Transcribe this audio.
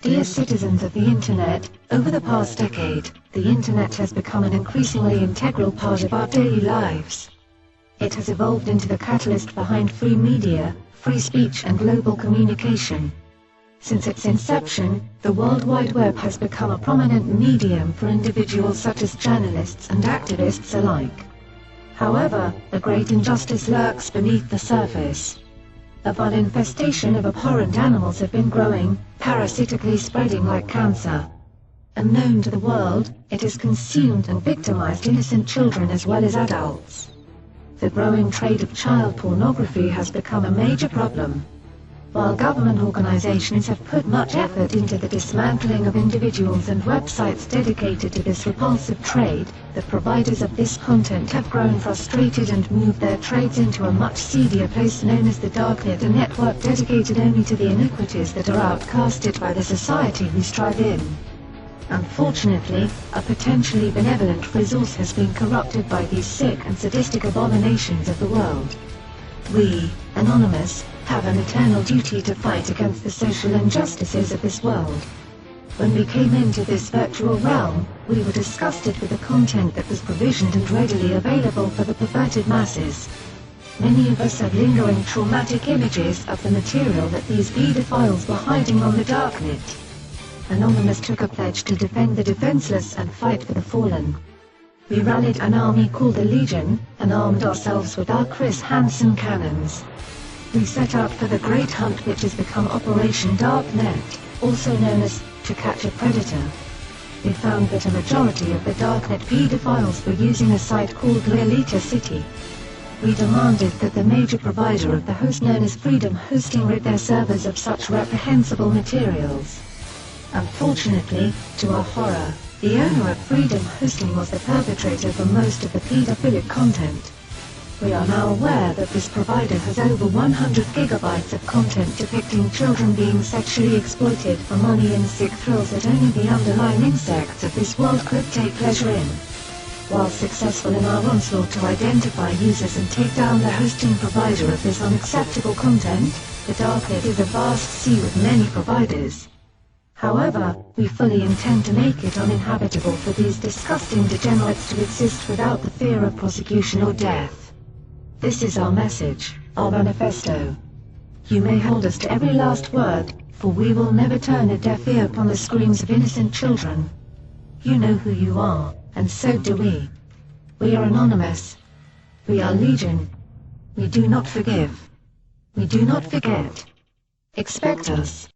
Dear citizens of the Internet, over the past decade, the Internet has become an increasingly integral part of our daily lives. It has evolved into the catalyst behind free media, free speech and global communication. Since its inception, the World Wide Web has become a prominent medium for individuals such as journalists and activists alike. However, a great injustice lurks beneath the surface. A vile infestation of abhorrent animals have been growing, parasitically spreading like cancer. Unknown to the world, it has consumed and victimized innocent children as well as adults. The growing trade of child pornography has become a major problem. While government organizations have put much effort into the dismantling of individuals and websites dedicated to this repulsive trade, the providers of this content have grown frustrated and moved their trades into a much seedier place known as the DarkNet, a network dedicated only to the iniquities that are outcasted by the society we strive in. Unfortunately, a potentially benevolent resource has been corrupted by these sick and sadistic abominations of the world. We, Anonymous, have an eternal duty to fight against the social injustices of this world. When we came into this virtual realm, we were disgusted with the content that was provisioned and readily available for the perverted masses. Many of us had lingering traumatic images of the material that these pedophiles were hiding on the darknet. Anonymous took a pledge to defend the defenseless and fight for the fallen. We rallied an army called the Legion, and armed ourselves with our Chris Hansen cannons. We set out for the great hunt which has become Operation DarkNet, also known as To Catch a Predator. We found that a majority of the DarkNet pedophiles were using a site called Lolita City. We demanded that the major provider of the host known as Freedom Hosting rid their servers of such reprehensible materials. Unfortunately, to our horror, the owner of Freedom Hosting was the perpetrator for most of the pedophilic content. We are now aware that this provider has over 100 gigabytes of content depicting children being sexually exploited for money and sick thrills that only the underlying insects of this world could take pleasure in. While successful in our onslaught to identify users and take down the hosting provider of this unacceptable content, the Darknet is a vast sea with many providers. However, we fully intend to make it uninhabitable for these disgusting degenerates to exist without the fear of prosecution or death. This is our message, our manifesto. You may hold us to every last word, for we will never turn a deaf ear upon the screams of innocent children. You know who you are, and so do we. We are Anonymous. We are Legion. We do not forgive. We do not forget. Expect us.